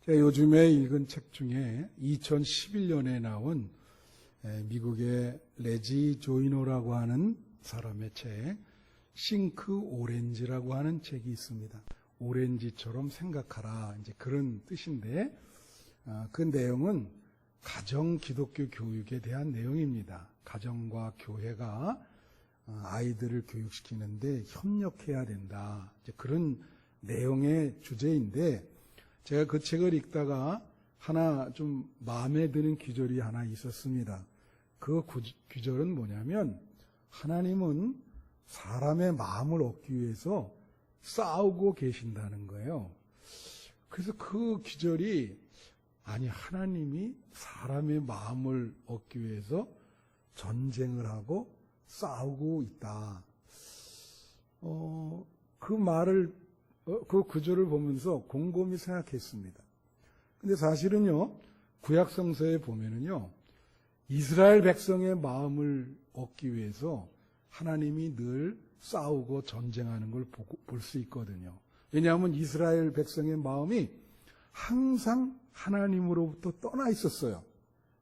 제가 요즘에 읽은 책 중에 2011년에 나온 미국의 레지 조이노라고 하는 사람의 책, 싱크 오렌지라고 하는 책이 있습니다. 오렌지처럼 생각하라, 이제 그런 뜻인데, 그 내용은 가정 기독교 교육에 대한 내용입니다. 가정과 교회가 아이들을 교육시키는데 협력해야 된다, 이제 그런 내용의 주제인데, 제가 그 책을 읽다가 하나 좀 마음에 드는 구절이 하나 있었습니다. 그 구절은 뭐냐면, 하나님은 사람의 마음을 얻기 위해서 싸우고 계신다는 거예요. 그래서 그 구절이, 아니, 하나님이 사람의 마음을 얻기 위해서 전쟁을 하고 싸우고 있다. 그 말을, 그 구절을 보면서 곰곰이 생각했습니다. 근데 사실은요, 구약 성서에 보면은요, 이스라엘 백성의 마음을 얻기 위해서 하나님이 늘 싸우고 전쟁하는 걸 볼 수 있거든요. 왜냐하면 이스라엘 백성의 마음이 항상 하나님으로부터 떠나 있었어요.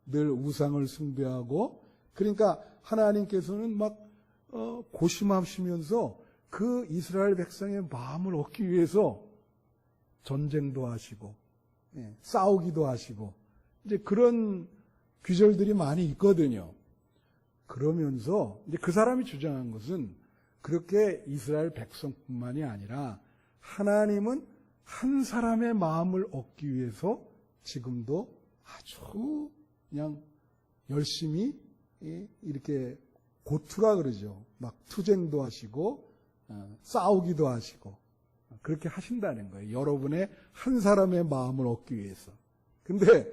늘 우상을 숭배하고, 그러니까 하나님께서는 막 고심하시면서 그 이스라엘 백성의 마음을 얻기 위해서 전쟁도 하시고, 싸우기도 하시고, 이제 그런 구절들이 많이 있거든요. 그러면서 이제 그 사람이 주장한 것은, 그렇게 이스라엘 백성뿐만이 아니라 하나님은 한 사람의 마음을 얻기 위해서 지금도 아주 그냥 열심히 이렇게 고투라 그러죠. 막 투쟁도 하시고 싸우기도 하시고 그렇게 하신다는 거예요. 여러분의 한 사람의 마음을 얻기 위해서. 근데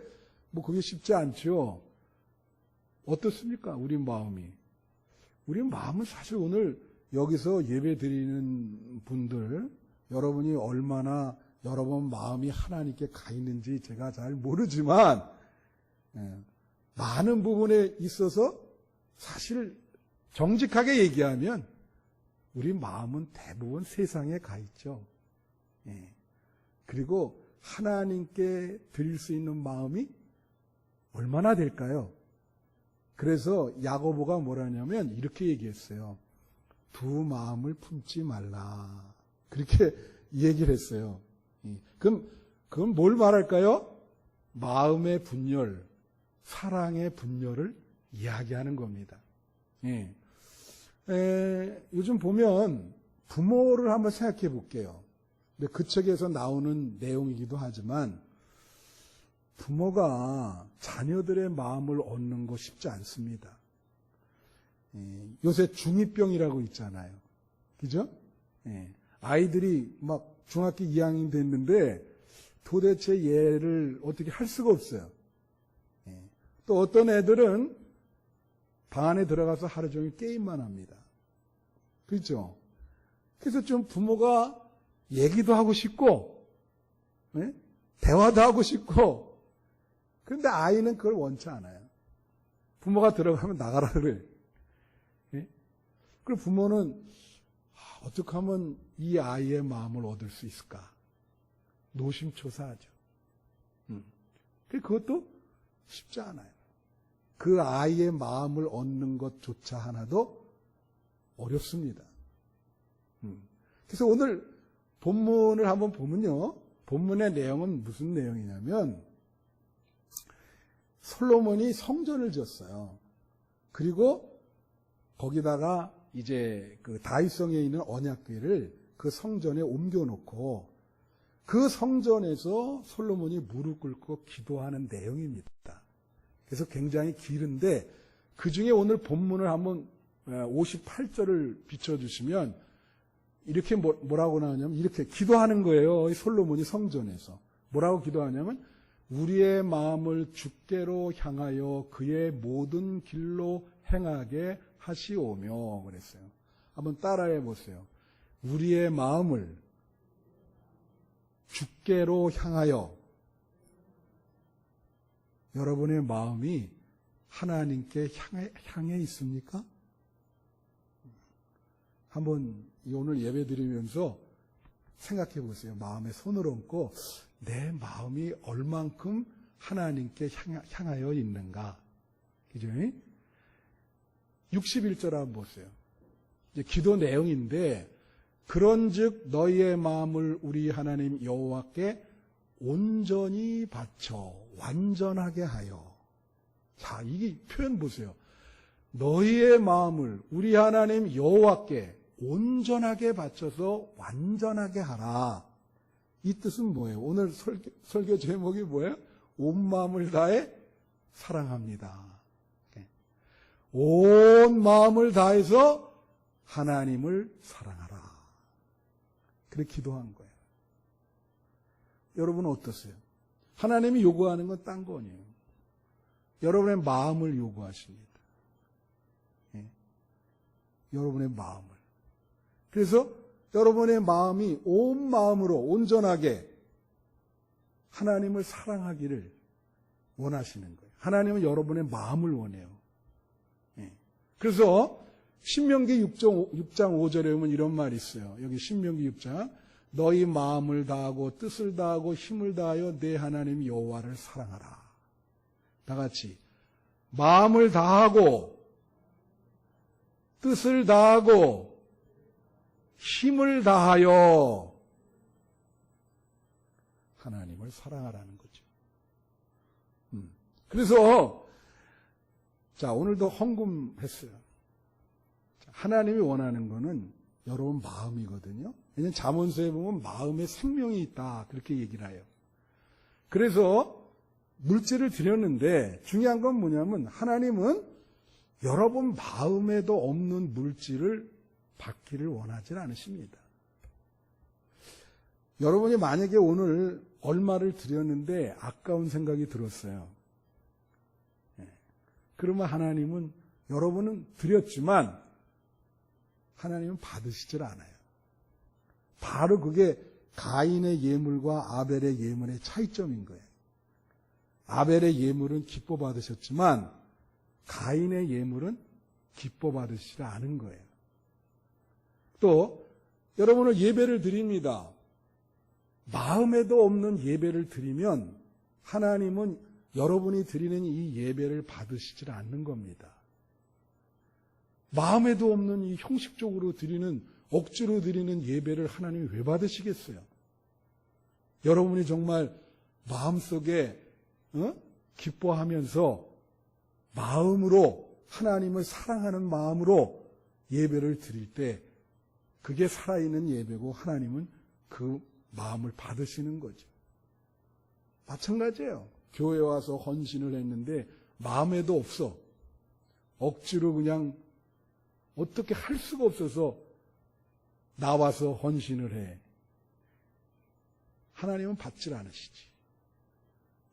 뭐 그게 쉽지 않죠. 어떻습니까? 우리 마음이. 우리 마음은 사실 오늘 여기서 예배 드리는 분들, 여러분이 얼마나 여러분 마음이 하나님께 가 있는지 제가 잘 모르지만, 많은 부분에 있어서 사실 정직하게 얘기하면 우리 마음은 대부분 세상에 가 있죠. 그리고 하나님께 드릴 수 있는 마음이 얼마나 될까요? 그래서 야고보가 뭐라냐면 이렇게 얘기했어요. 두 마음을 품지 말라. 그렇게 얘기를 했어요. 그건 뭘 말할까요? 마음의 분열, 사랑의 분열을 이야기하는 겁니다. 요즘 보면 부모를 한번 생각해 볼게요. 근데 그 책에서 나오는 내용이기도 하지만 부모가 자녀들의 마음을 얻는 거 쉽지 않습니다. 요새 중2병이라고 있잖아요. 그죠? 아이들이 막 중학교 2학년 됐는데 도대체 얘를 어떻게 할 수가 없어요. 또 어떤 애들은 방 안에 들어가서 하루 종일 게임만 합니다. 그렇죠? 그래서 좀 부모가 얘기도 하고 싶고, 대화도 하고 싶고, 그런데 아이는 그걸 원치 않아요. 부모가 들어가면 나가라 그래. 그리고 부모는 어떻게 하면 이 아이의 마음을 얻을 수 있을까? 노심초사하죠. 그것도 쉽지 않아요. 그 아이의 마음을 얻는 것조차 하나도 어렵습니다. 그래서 오늘 본문을 한번 보면요. 본문의 내용은 무슨 내용이냐면 솔로몬이 성전을 지었어요. 그리고 거기다가 이제 그 다윗성에 있는 언약궤를 그 성전에 옮겨놓고 그 성전에서 솔로몬이 무릎 꿇고 기도하는 내용입니다. 그래서 굉장히 길은데 그 중에 오늘 본문을 한번 58절을 비춰주시면 이렇게 뭐라고 나오냐면 이렇게 기도하는 거예요. 솔로몬이 성전에서. 뭐라고 기도하냐면 우리의 마음을 주께로 향하여 그의 모든 길로 행하게 하시오며 그랬어요. 한번 따라해 보세요. 우리의 마음을 주께로 향하여. 여러분의 마음이 하나님께 향해 있습니까? 한번 오늘 예배 드리면서 생각해 보세요. 마음에 손을 얹고 내 마음이 얼만큼 하나님께 향하여 있는가. 그죠? 61절 한번 보세요. 이제 기도 내용인데, 그런즉 너희의 마음을 우리 하나님 여호와께 온전히 바쳐 완전하게 하여. 자, 이게 표현 보세요. 너희의 마음을 우리 하나님 여호와께 온전하게 바쳐서 완전하게 하라. 이 뜻은 뭐예요? 오늘 설교 제목이 뭐예요? 온 마음을 다해 사랑합니다. 온 마음을 다해서 하나님을 사랑하라. 그렇게 기도한 거예요. 여러분은 어떠세요? 하나님이 요구하는 건 딴 거 아니에요. 여러분의 마음을 요구하십니다. 여러분의 마음을. 그래서 여러분의 마음이 온 마음으로 온전하게 하나님을 사랑하기를 원하시는 거예요. 하나님은 여러분의 마음을 원해요. 그래서 신명기 6장 5절에 보면 이런 말이 있어요. 여기 신명기 6장. 너희 마음을 다하고 뜻을 다하고 힘을 다하여 내 하나님 여호와를 사랑하라. 다 같이 마음을 다하고 뜻을 다하고 힘을 다하여 하나님을 사랑하라는 거죠. 그래서 자, 오늘도 헌금했어요. 하나님이 원하는 거는 여러분 마음이거든요. 왜냐하면 잠언서에 보면 마음에 생명이 있다 그렇게 얘기를 해요. 그래서 물질을 드렸는데 중요한 건 뭐냐면 하나님은 여러분 마음에도 없는 물질을 받기를 원하지 않으십니다. 여러분이 만약에 오늘 얼마를 드렸는데 아까운 생각이 들었어요. 그러면 하나님은 여러분은 드렸지만 하나님은 받으시질 않아요. 바로 그게 가인의 예물과 아벨의 예물의 차이점인 거예요. 아벨의 예물은 기뻐 받으셨지만 가인의 예물은 기뻐 받으시지 않은 거예요. 또 여러분은 예배를 드립니다. 마음에도 없는 예배를 드리면 하나님은 여러분이 드리는 이 예배를 받으시질 않는 겁니다. 마음에도 없는 이 형식적으로 드리는 억지로 드리는 예배를 하나님이 왜 받으시겠어요? 여러분이 정말 마음속에 기뻐하면서 마음으로 하나님을 사랑하는 마음으로 예배를 드릴 때 그게 살아있는 예배고 하나님은 그 마음을 받으시는 거죠. 마찬가지예요. 교회 와서 헌신을 했는데 마음에도 없어. 억지로 그냥 어떻게 할 수가 없어서 나와서 헌신을 해. 하나님은 받질 않으시지.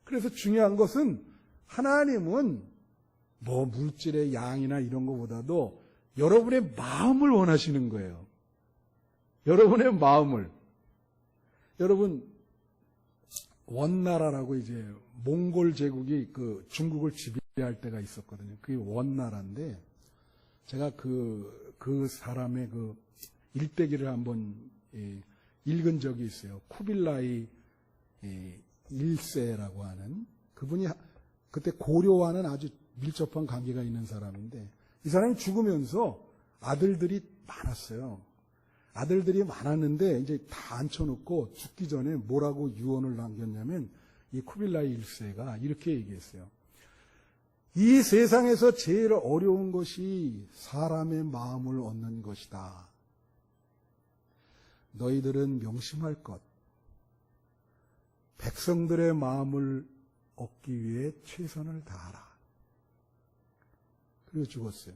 그래서 중요한 것은 하나님은 뭐 물질의 양이나 이런 것보다도 여러분의 마음을 원하시는 거예요. 여러분의 마음을. 여러분 원나라라고 이제 몽골 제국이 그 중국을 지배할 때가 있었거든요. 그게 원나라인데 제가 그 사람의 그 일대기를 한번 읽은 적이 있어요. 쿠빌라이 1세라고 하는 그분이 그때 고려와는 아주 밀접한 관계가 있는 사람인데 이 사람이 죽으면서 아들들이 많았어요. 아들들이 많았는데 이제 다 앉혀놓고 죽기 전에 뭐라고 유언을 남겼냐면 이 쿠빌라이 1세가 이렇게 얘기했어요. 이 세상에서 제일 어려운 것이 사람의 마음을 얻는 것이다. 너희들은 명심할 것. 백성들의 마음을 얻기 위해 최선을 다하라. 그리고 죽었어요.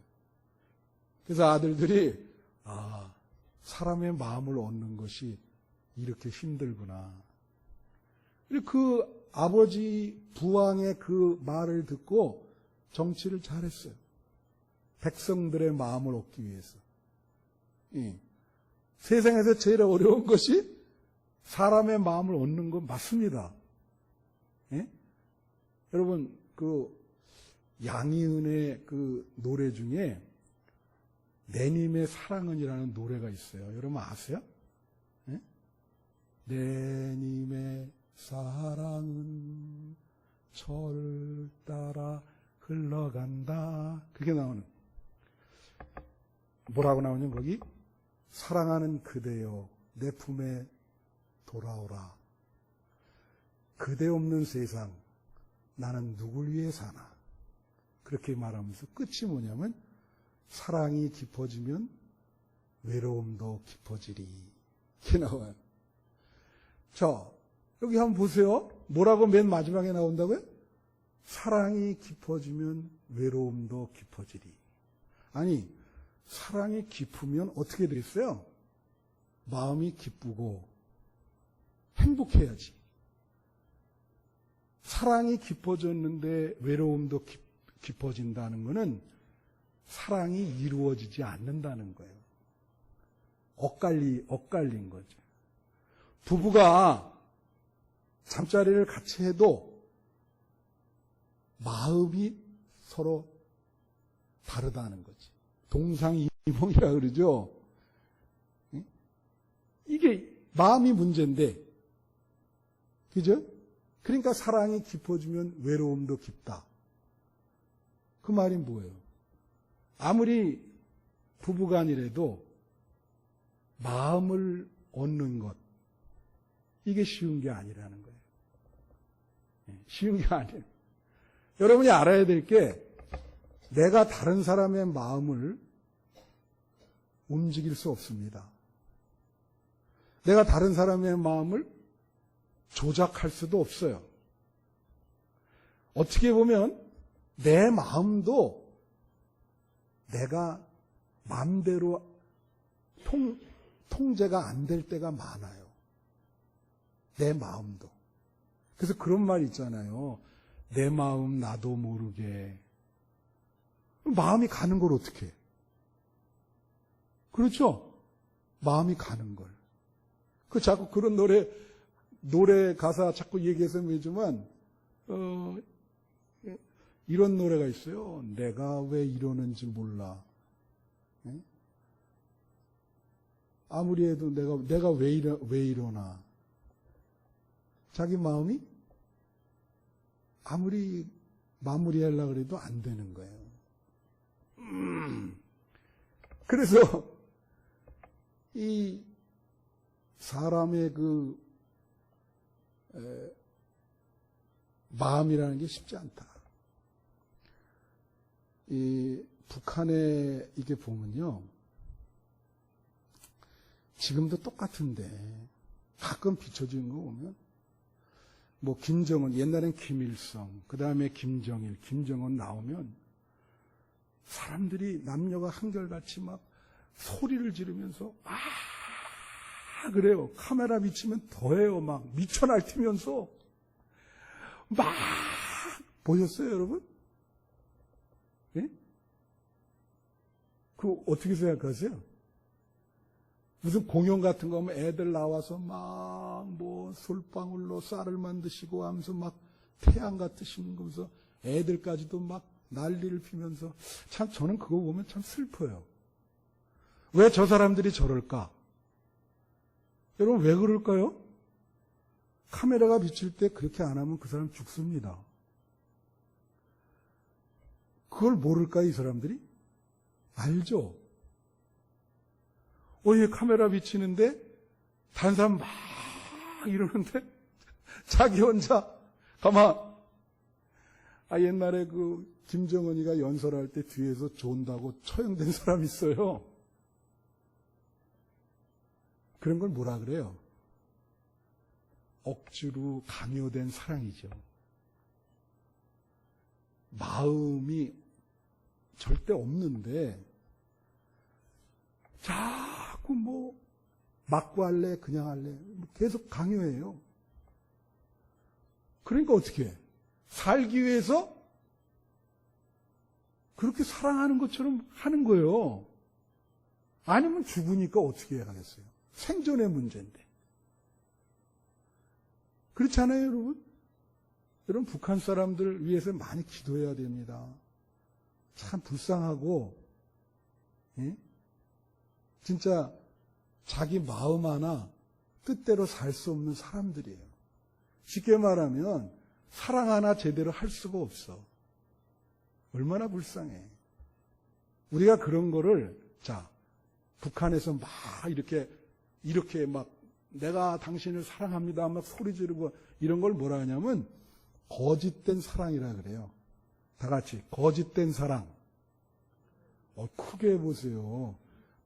그래서 아들들이 사람의 마음을 얻는 것이 이렇게 힘들구나. 그리고 그 아버지 부왕의 그 말을 듣고 정치를 잘했어요. 백성들의 마음을 얻기 위해서. 세상에서 제일 어려운 것이 사람의 마음을 얻는 건 맞습니다. 여러분 그 양희은의 그 노래 중에 내님의 사랑은이라는 노래가 있어요. 여러분 아세요? 내님의 사랑은 철 따라 흘러간다. 그게 나오는. 뭐라고 나오냐 거기? 사랑하는 그대여 내 품에 돌아오라. 그대 없는 세상 나는 누굴 위해 사나. 그렇게 말하면서 끝이 뭐냐면 사랑이 깊어지면 외로움도 깊어지리. 이렇게 나와요. 자, 여기 한번 보세요. 뭐라고 맨 마지막에 나온다고요? 사랑이 깊어지면 외로움도 깊어지리. 아니, 사랑이 깊으면 어떻게 되겠어요? 마음이 기쁘고 행복해야지. 사랑이 깊어졌는데 외로움도 깊어진다는 것은 사랑이 이루어지지 않는다는 거예요. 엇갈린 거죠. 부부가 잠자리를 같이 해도 마음이 서로 다르다는 거지. 동상이몽이라 그러죠. 이게 마음이 문제인데, 그죠? 그러니까 사랑이 깊어지면 외로움도 깊다. 그 말이 뭐예요? 아무리 부부간이라도 마음을 얻는 것, 이게 쉬운 게 아니라는 거예요. 쉬운 게 아니에요. 여러분이 알아야 될 게 내가 다른 사람의 마음을 움직일 수 없습니다. 내가 다른 사람의 마음을 조작할 수도 없어요. 어떻게 보면 내 마음도 내가 마음대로 통제가 안 될 때가 많아요. 내 마음도. 그래서 그런 말 있잖아요. 내 마음 나도 모르게. 마음이 가는 걸 어떻게 해? 그렇죠? 마음이 가는 걸. 그 자꾸 그런 노래 가사 자꾸 얘기해서 매지만, 이런 노래가 있어요. 내가 왜 이러는지 몰라. 아무리 해도 내가 왜 이러나. 자기 마음이 아무리 마무리하려고 해도 안 되는 거예요. 그래서 이 사람의 그 마음이라는 게 쉽지 않다. 이 북한에 이게 보면요. 지금도 똑같은데 가끔 비춰지는 거 보면 뭐 김정은, 옛날엔 김일성, 그 다음에 김정일, 김정은 나오면 사람들이 남녀가 한결같이 막 소리를 지르면서 그래요. 카메라 비치면 더해요. 막 미쳐 날뛰면서 막 보셨어요, 여러분? 예? 그 어떻게 생각하세요? 무슨 공연 같은 거 하면 애들 나와서 막 뭐 솔방울로 쌀을 만드시고 하면서 막 태양 같으시 거면서 애들까지도 막 난리를 피면서 참 저는 그거 보면 참 슬퍼요. 왜 저 사람들이 저럴까? 여러분 왜 그럴까요? 카메라가 비칠 때 그렇게 안 하면 그 사람 죽습니다. 그걸 모를까요, 이 사람들이? 알죠? 이 카메라 비치는데 다른 사람 막 이러는데 자기 혼자 가만. 옛날에 그 김정은이가 연설할 때 뒤에서 존다고 처형된 사람 있어요. 그런 걸 뭐라 그래요? 억지로 강요된 사랑이죠. 마음이 절대 없는데 자꾸 뭐 맞고 할래 그냥 할래 계속 강요해요. 그러니까 어떻게 해? 살기 위해서 그렇게 사랑하는 것처럼 하는 거예요. 아니면 죽으니까 어떻게 해야 하겠어요? 생존의 문제인데. 그렇지 않아요, 여러분? 여러분, 북한 사람들 위해서 많이 기도해야 됩니다. 참 불쌍하고, 예? 진짜 자기 마음 하나 뜻대로 살 수 없는 사람들이에요. 쉽게 말하면 사랑 하나 제대로 할 수가 없어. 얼마나 불쌍해. 우리가 그런 거를 자 북한에서 막 이렇게 막 내가 당신을 사랑합니다 막 소리 지르고 이런 걸 뭐라 하냐면 거짓된 사랑이라 그래요. 다 같이 거짓된 사랑. 크게 해보세요.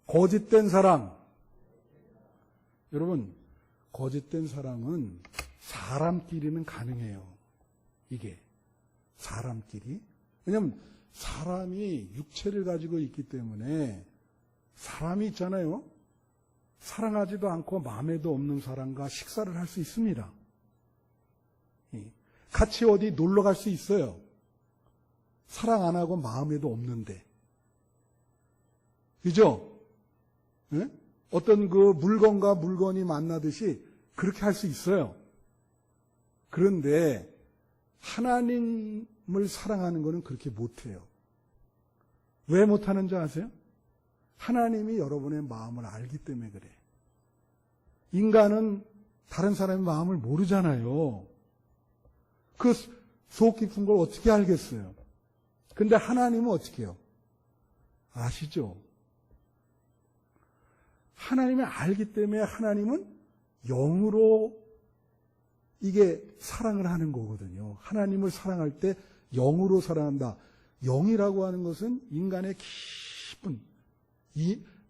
거짓된 사랑. 여러분 거짓된 사랑은 사람끼리는 가능해요. 이게 사람끼리. 왜냐하면 사람이 육체를 가지고 있기 때문에 사람이 있잖아요. 사랑하지도 않고 마음에도 없는 사람과 식사를 할 수 있습니다. 같이 어디 놀러 갈 수 있어요. 사랑 안 하고 마음에도 없는데. 그죠? 네? 어떤 그 물건과 물건이 만나듯이 그렇게 할 수 있어요. 그런데 하나님을 사랑하는 것은 그렇게 못해요. 왜 못하는 줄 아세요? 하나님이 여러분의 마음을 알기 때문에 그래. 인간은 다른 사람의 마음을 모르잖아요. 그 속 깊은 걸 어떻게 알겠어요? 근데 하나님은 어떻게 해요? 아시죠? 하나님을 알기 때문에 하나님은 영으로 이게 사랑을 하는 거거든요. 하나님을 사랑할 때 영으로 사랑한다. 영이라고 하는 것은 인간의 깊은,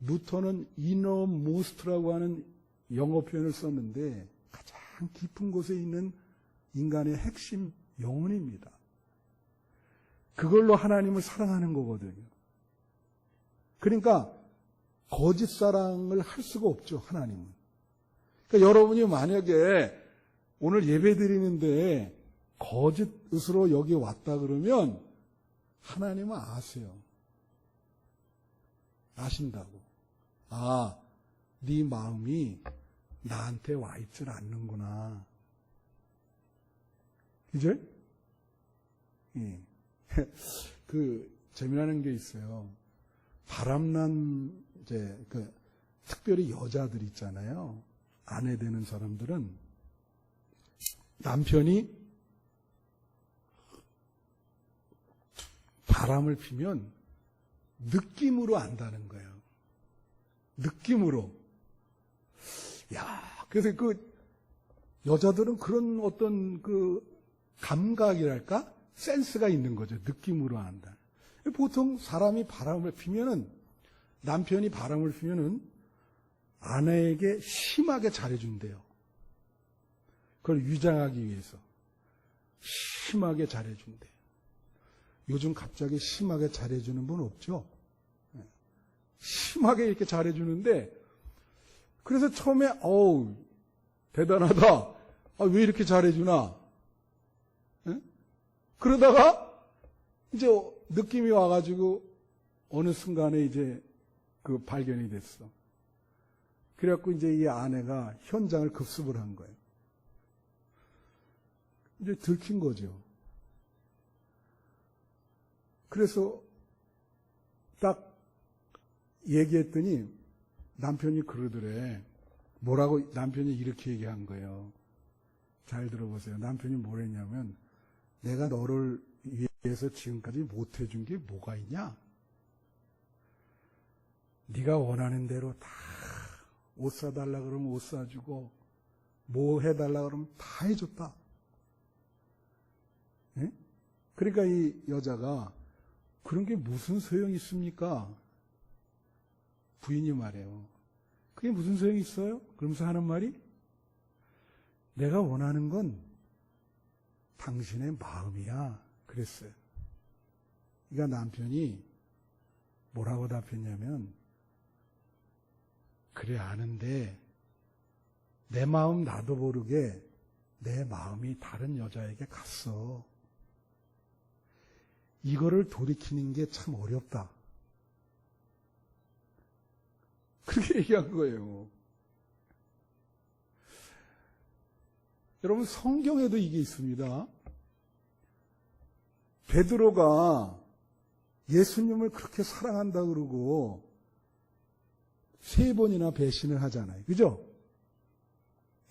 루터는 innermost라고 하는 영어 표현을 썼는데 가장 깊은 곳에 있는 인간의 핵심 영혼입니다. 그걸로 하나님을 사랑하는 거거든요. 그러니까 거짓 사랑을 할 수가 없죠, 하나님은. 그러니까 여러분이 만약에 오늘 예배 드리는데 거짓으로 여기 왔다 그러면 하나님은 아세요. 아신다고. 네 마음이 나한테 와 있질 않는구나. 그죠? 예. 재미나는 게 있어요. 바람난, 특별히 여자들 있잖아요. 아내 되는 사람들은 남편이 바람을 피면 느낌으로 안다는 거예요. 느낌으로. 그래서 여자들은 그런 어떤 감각이랄까? 센스가 있는 거죠. 느낌으로 안다. 보통 사람이 바람을 피면은, 남편이 바람을 피면은 아내에게 심하게 잘해준대요. 그걸 위장하기 위해서. 심하게 잘해준대요. 요즘 갑자기 심하게 잘해주는 분 없죠? 심하게 이렇게 잘해주는데, 그래서 처음에, 대단하다. 왜 이렇게 잘해주나? 그러다가, 이제 느낌이 와가지고, 어느 순간에 이제 발견이 됐어. 그래갖고 이제 이 아내가 현장을 급습을 한 거예요. 이제 들킨 거죠. 그래서 딱 얘기했더니 남편이 그러더래. 뭐라고 남편이 이렇게 얘기한 거예요. 잘 들어보세요. 남편이 뭘 했냐면 내가 너를 위해서 지금까지 못 해준 게 뭐가 있냐? 네가 원하는 대로 다 옷 사달라 그러면 옷 사주고 뭐 해달라 그러면 다 해줬다. 네? 그러니까 이 여자가 그런 게 무슨 소용이 있습니까? 부인이 말해요. 그게 무슨 소용이 있어요? 그러면서 하는 말이 내가 원하는 건 당신의 마음이야. 그랬어요. 그러니까 남편이 뭐라고 답했냐면 그래 아는데 내 마음 나도 모르게 내 마음이 다른 여자에게 갔어. 이거를 돌이키는 게 참 어렵다. 그렇게 얘기한 거예요. 여러분 성경에도 이게 있습니다. 베드로가 예수님을 그렇게 사랑한다 그러고 3번이나 배신을 하잖아요. 그죠?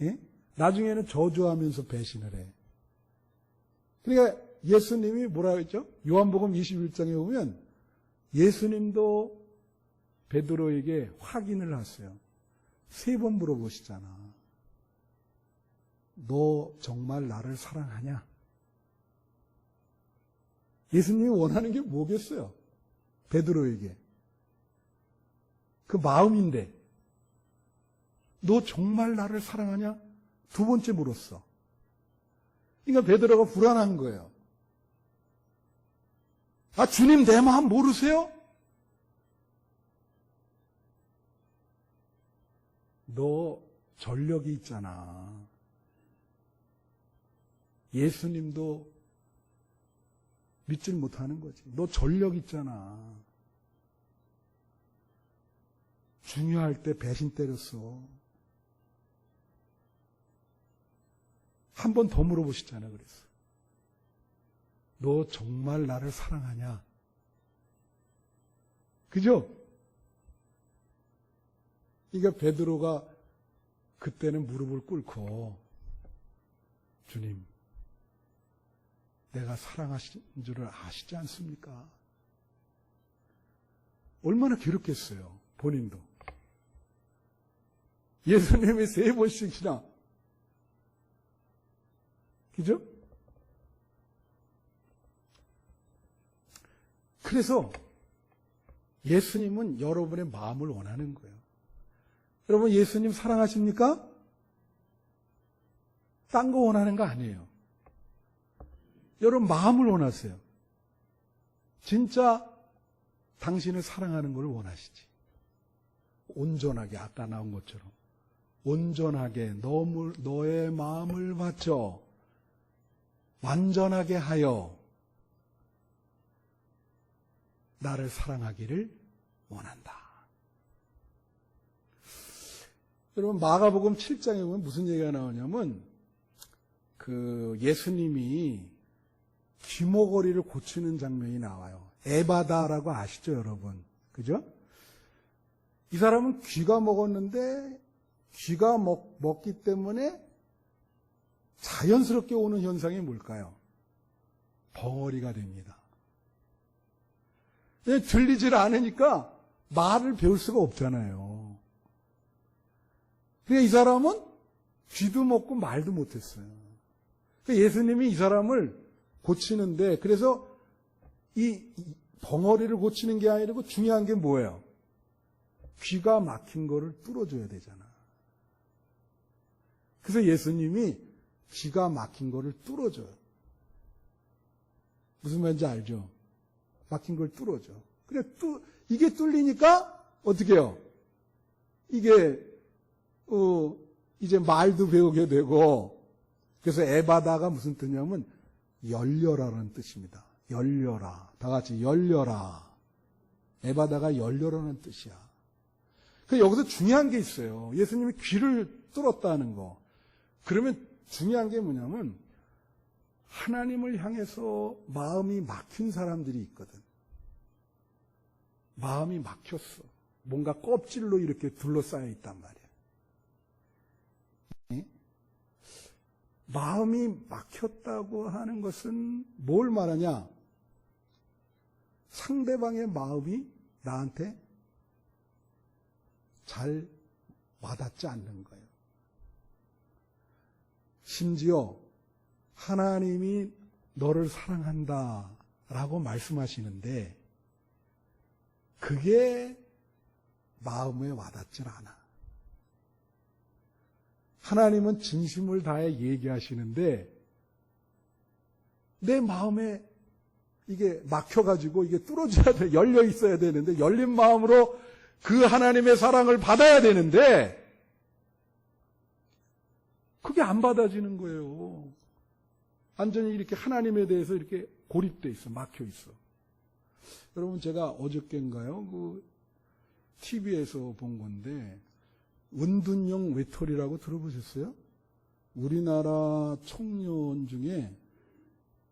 예? 나중에는 저주하면서 배신을 해. 그러니까 예수님이 뭐라 했죠? 요한복음 21장에 보면 예수님도 베드로에게 확인을 하세요. 3번 물어보시잖아. 너 정말 나를 사랑하냐? 예수님이 원하는 게 뭐겠어요? 베드로에게. 그 마음인데 너 정말 나를 사랑하냐? 2번째 물었어. 그러니까 베드로가 불안한 거예요. 아, 주님 내 마음 모르세요? 너 전력이 있잖아. 예수님도 믿질 못하는 거지. 너 전력 있잖아. 중요할 때 배신 때렸어. 한 번 더 물어보시잖아, 그래서. 너 정말 나를 사랑하냐? 그죠? 그러니까 베드로가 그때는 무릎을 꿇고 주님, 내가 사랑하신 줄을 아시지 않습니까? 얼마나 괴롭겠어요, 본인도. 예수님이 3번씩이나. 그죠? 그래서 예수님은 여러분의 마음을 원하는 거예요. 여러분 예수님 사랑하십니까? 딴 거 원하는 거 아니에요. 여러분 마음을 원하세요. 진짜 당신을 사랑하는 걸 원하시지. 온전하게 아까 나온 것처럼 온전하게 너의 마음을 바쳐 완전하게 하여 나를 사랑하기를 원한다. 여러분 마가복음 7장에 보면 무슨 얘기가 나오냐면 그 예수님이 귀머거리를 고치는 장면이 나와요. 에바다라고 아시죠, 여러분? 그죠? 이 사람은 귀가 먹었는데 귀가 먹기 때문에 자연스럽게 오는 현상이 뭘까요? 벙어리가 됩니다. 들리질 않으니까 말을 배울 수가 없잖아요. 그러니까 이 사람은 귀도 먹고 말도 못했어요. 그러니까 예수님이 이 사람을 고치는데, 그래서 이 벙어리를 고치는 게 아니고 중요한 게 뭐예요? 귀가 막힌 거를 뚫어줘야 되잖아. 그래서 예수님이 귀가 막힌 거를 뚫어줘요. 무슨 말인지 알죠? 막힌 걸 뚫어줘. 그래, 이게 뚫리니까 어떻게 해요? 이게 이제 말도 배우게 되고, 그래서 에바다가 무슨 뜻이냐면 열려라라는 뜻입니다. 열려라. 다 같이 열려라. 에바다가 열려라는 뜻이야. 그 여기서 중요한 게 있어요. 예수님이 귀를 뚫었다는 거. 그러면 중요한 게 뭐냐면 하나님을 향해서 마음이 막힌 사람들이 있거든. 마음이 막혔어. 뭔가 껍질로 이렇게 둘러싸여 있단 말이야. 마음이 막혔다고 하는 것은 뭘 말하냐? 상대방의 마음이 나한테 잘 와닿지 않는 거예요. 심지어 하나님이 너를 사랑한다라고 말씀하시는데 그게 마음에 와닿질 않아. 하나님은 진심을 다해 얘기하시는데 내 마음에 이게 막혀가지고 이게 뚫어져야 돼. 열려 있어야 되는데 열린 마음으로 그 하나님의 사랑을 받아야 되는데 그게 안 받아지는 거예요. 완전히 이렇게 하나님에 대해서 이렇게 고립돼 있어. 막혀 있어. 여러분 제가 어저께인가요? 그 TV에서 본 건데 은둔형 외톨이라고 들어보셨어요? 우리나라 청년 중에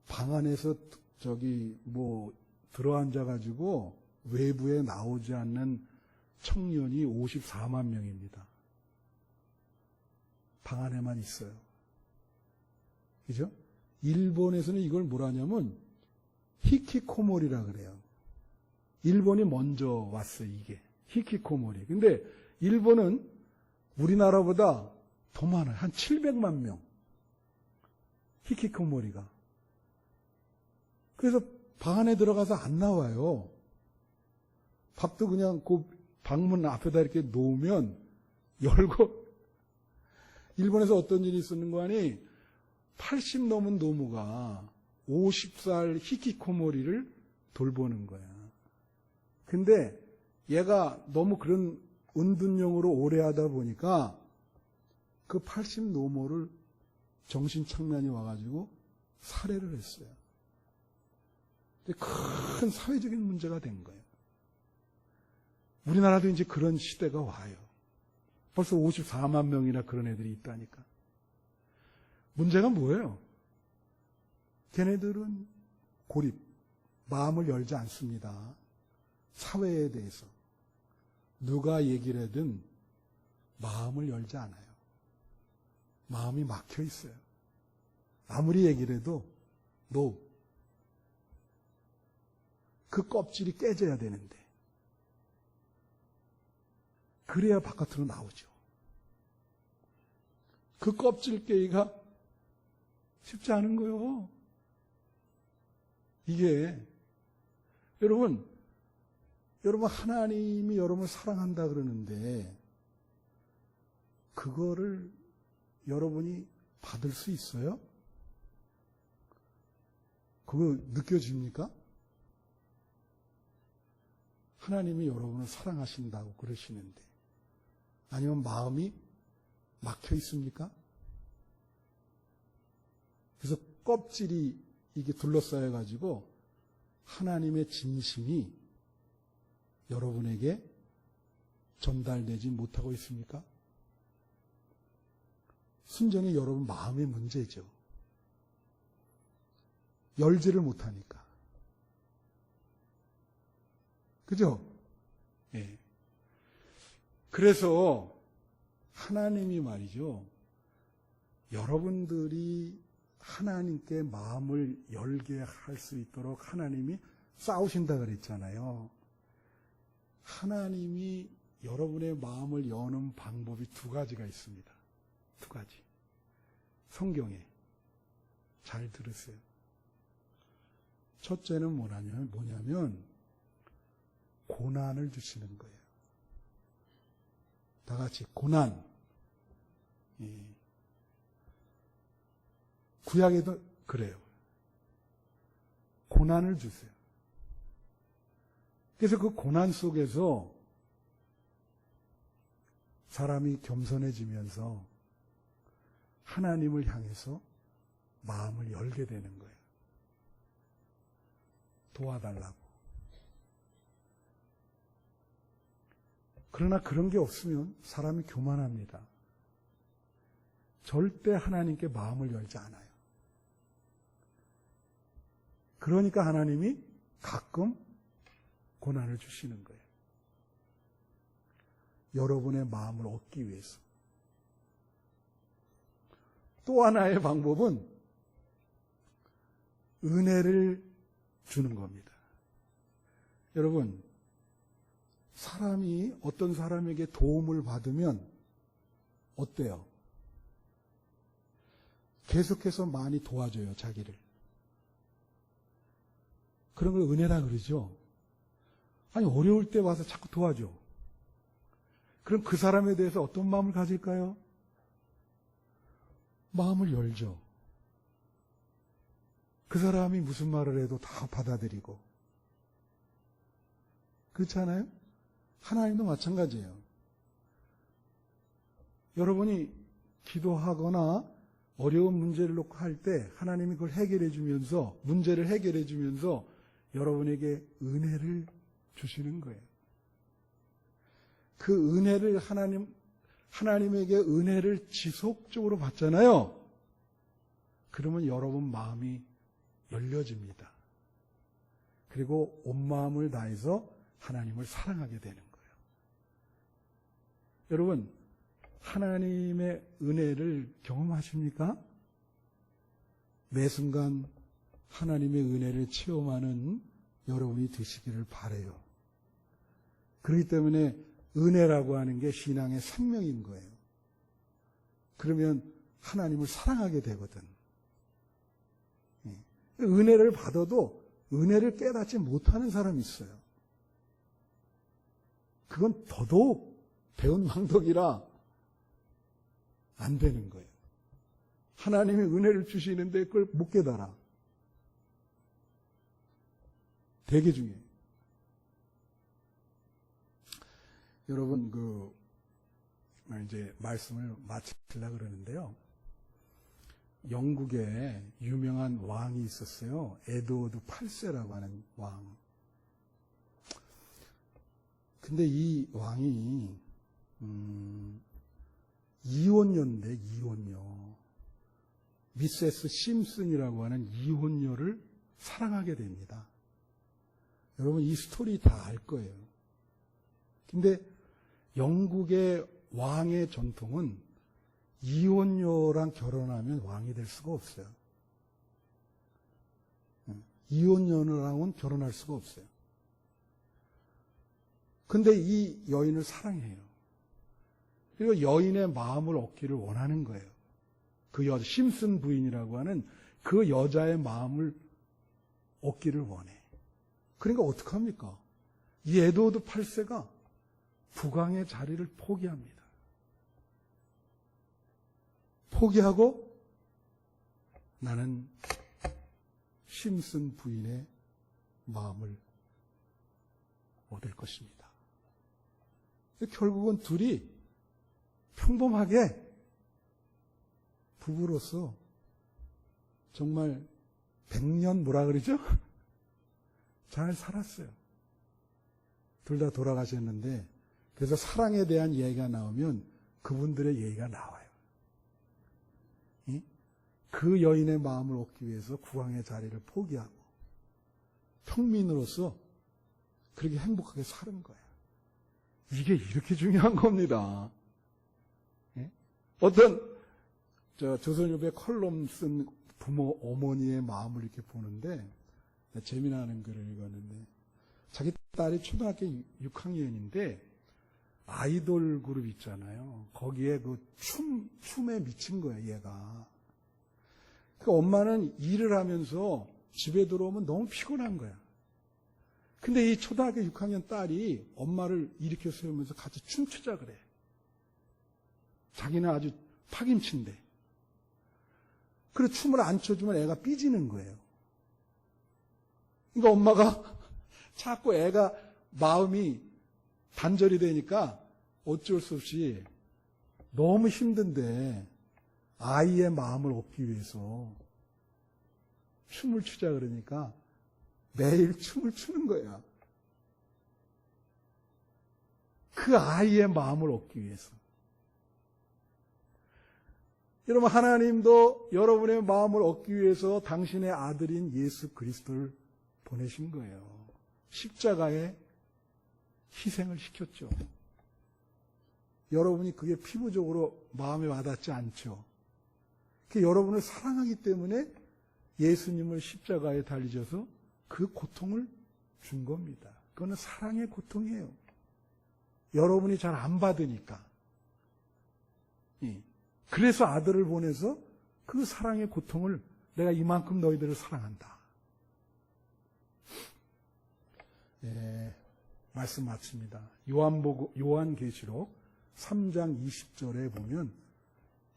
방 안에서 들어앉아가지고 외부에 나오지 않는 청년이 54만 명입니다. 방 안에만 있어요. 그죠? 일본에서는 이걸 뭐라 하냐면 히키코모리라 그래요. 일본이 먼저 왔어요, 이게. 히키코모리. 근데 일본은 우리나라보다 더 많아요. 한 700만 명. 히키코모리가. 그래서 방 안에 들어가서 안 나와요. 밥도 그냥 그 방문 앞에다 이렇게 놓으면 열고. 일본에서 어떤 일이 있었는 거 아니? 80 넘은 노무가 50살 히키코모리를 돌보는 거야. 근데 얘가 너무 그런 은둔형으로 오래 하다 보니까 그 80 노모를 정신착란이 와가지고 살해를 했어요. 큰 사회적인 문제가 된 거예요. 우리나라도 이제 그런 시대가 와요. 벌써 54만 명이나 그런 애들이 있다니까. 문제가 뭐예요? 걔네들은 고립, 마음을 열지 않습니다. 사회에 대해서. 누가 얘기를 하든 마음을 열지 않아요. 마음이 막혀 있어요. 아무리 얘기를 해도 no. 그 껍질이 깨져야 되는데. 그래야 바깥으로 나오죠. 그 껍질 깨기가 쉽지 않은 거예요. 이게 여러분 하나님이 여러분을 사랑한다 그러는데 그거를 여러분이 받을 수 있어요? 그거 느껴집니까? 하나님이 여러분을 사랑하신다고 그러시는데 아니면 마음이 막혀 있습니까? 그래서 껍질이 이게 둘러싸여 가지고 하나님의 진심이 여러분에게 전달되지 못하고 있습니까? 순전히 여러분 마음의 문제죠. 열지를 못하니까. 그죠? 예. 그래서 하나님이 말이죠. 여러분들이 하나님께 마음을 열게 할 수 있도록 하나님이 싸우신다 그랬잖아요. 하나님이 여러분의 마음을 여는 방법이 두 가지가 있습니다. 두 가지. 성경에 잘 들으세요. 첫째는 뭐냐면 고난을 주시는 거예요. 다 같이 고난. 구약에도 그래요. 고난을 주세요. 그래서 그 고난 속에서 사람이 겸손해지면서 하나님을 향해서 마음을 열게 되는 거예요. 도와달라고. 그러나 그런 게 없으면 사람이 교만합니다. 절대 하나님께 마음을 열지 않아요. 그러니까 하나님이 가끔 고난을 주시는 거예요. 여러분의 마음을 얻기 위해서. 또 하나의 방법은 은혜를 주는 겁니다. 여러분, 사람이 어떤 사람에게 도움을 받으면 어때요? 계속해서 많이 도와줘요, 자기를. 그런 걸 은혜라 그러죠. 아니, 어려울 때 와서 자꾸 도와줘. 그럼 그 사람에 대해서 어떤 마음을 가질까요? 마음을 열죠. 그 사람이 무슨 말을 해도 다 받아들이고. 그렇지 않아요? 하나님도 마찬가지예요. 여러분이 기도하거나 어려운 문제를 놓고 할 때 하나님이 그걸 해결해 주면서, 문제를 해결해 주면서 여러분에게 은혜를 주시는 거예요. 그 은혜를 하나님에게 은혜를 지속적으로 받잖아요. 그러면 여러분 마음이 열려집니다. 그리고 온 마음을 다해서 하나님을 사랑하게 되는 거예요. 여러분, 하나님의 은혜를 경험하십니까? 매 순간 하나님의 은혜를 체험하는 여러분이 되시기를 바라요. 그렇기 때문에 은혜라고 하는 게 신앙의 생명인 거예요. 그러면 하나님을 사랑하게 되거든. 은혜를 받아도 은혜를 깨닫지 못하는 사람이 있어요. 그건 더더욱 배은망덕이라 안 되는 거예요. 하나님이 은혜를 주시는데 그걸 못 깨달아. 되게 중요해요. 여러분, 이제 말씀을 마치려고 그러는데요. 영국에 유명한 왕이 있었어요. 에드워드 8세라고 하는 왕. 근데 이 왕이, 이혼녀인데, 이혼녀. 미세스 심슨이라고 하는 이혼녀를 사랑하게 됩니다. 여러분, 이 스토리 다 알 거예요. 근데 영국의 왕의 전통은 이혼녀랑 결혼하면 왕이 될 수가 없어요. 이혼녀랑은 결혼할 수가 없어요. 근데 이 여인을 사랑해요. 그리고 여인의 마음을 얻기를 원하는 거예요. 그 여자, 심슨 부인이라고 하는 그 여자의 마음을 얻기를 원해. 그러니까 어떡합니까? 이 에드워드 8세가 국왕의 자리를 포기합니다. 포기하고 나는 심슨 부인의 마음을 얻을 것입니다. 결국은 둘이 평범하게 부부로서 정말 100년 뭐라 그러죠? 잘 살았어요. 둘 다 돌아가셨는데 그래서 사랑에 대한 이야기가 나오면 그분들의 얘기가 나와요. 그 여인의 마음을 얻기 위해서 국왕의 자리를 포기하고 평민으로서 그렇게 행복하게 사는 거예요. 이게 이렇게 중요한 겁니다. 어떤 조선일보에 컬럼 쓴 부모, 어머니의 마음을 이렇게 보는데 재미나는 글을 읽었는데 자기 딸이 초등학교 6학년인데 아이돌 그룹 있잖아요. 거기에 그 춤에 미친 거예요, 얘가. 그 엄마는 일을 하면서 집에 들어오면 너무 피곤한 거야. 근데 이 초등학교 6학년 딸이 엄마를 일으켜 세우면서 같이 춤추자 그래. 자기는 아주 파김치인데. 그래 춤을 안 춰주면 애가 삐지는 거예요. 그러니까 엄마가 자꾸 애가 마음이 단절이 되니까 어쩔 수 없이 너무 힘든데 아이의 마음을 얻기 위해서 춤을 추자 그러니까 매일 춤을 추는 거야. 그 아이의 마음을 얻기 위해서. 여러분, 하나님도 여러분의 마음을 얻기 위해서 당신의 아들인 예수 그리스도를 보내신 거예요. 십자가에 희생을 시켰죠. 여러분이 그게 피부적으로 마음에 와닿지 않죠. 그 여러분을 사랑하기 때문에 예수님을 십자가에 달리셔서 그 고통을 준 겁니다. 그거는 사랑의 고통이에요. 여러분이 잘 안 받으니까. 그래서 아들을 보내서 그 사랑의 고통을 내가 이만큼 너희들을 사랑한다. 말씀 마칩니다. 요한계시록 3장 20절에 보면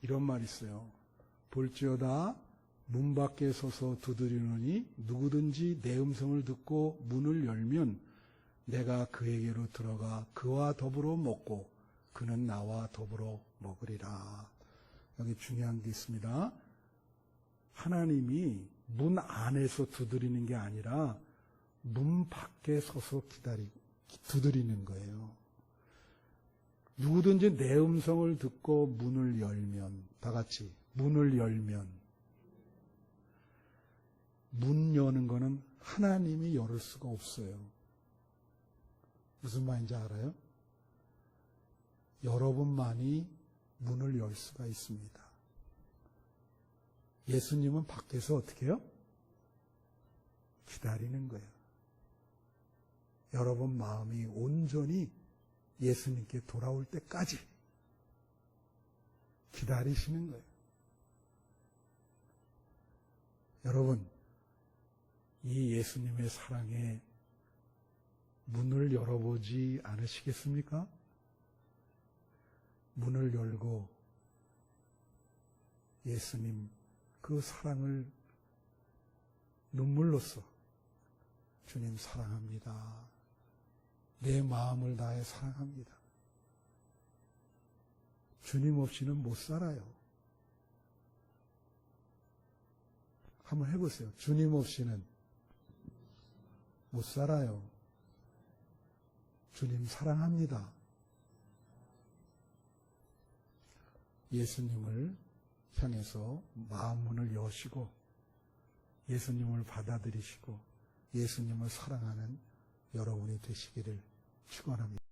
이런 말이 있어요. 볼지어다 문 밖에 서서 두드리노니 누구든지 내 음성을 듣고 문을 열면 내가 그에게로 들어가 그와 더불어 먹고 그는 나와 더불어 먹으리라. 여기 중요한 게 있습니다. 하나님이 문 안에서 두드리는 게 아니라 문 밖에 서서 두드리는 거예요. 누구든지 내 음성을 듣고 문을 열면, 다 같이 문을 열면, 문 여는 거는 하나님이 열을 수가 없어요. 무슨 말인지 알아요? 여러분만이 문을 열 수가 있습니다. 예수님은 밖에서 어떻게 해요? 기다리는 거예요. 여러분 마음이 온전히 예수님께 돌아올 때까지 기다리시는 거예요. 여러분, 이 예수님의 사랑에 문을 열어보지 않으시겠습니까? 문을 열고 예수님 그 사랑을 눈물로써 주님 사랑합니다. 내 마음을 다해 사랑합니다. 주님 없이는 못 살아요. 한번 해보세요. 주님 없이는 못 살아요. 주님 사랑합니다. 예수님을 향해서 마음문을 여시고 예수님을 받아들이시고 예수님을 사랑하는 여러분이 되시기를 축원합니다.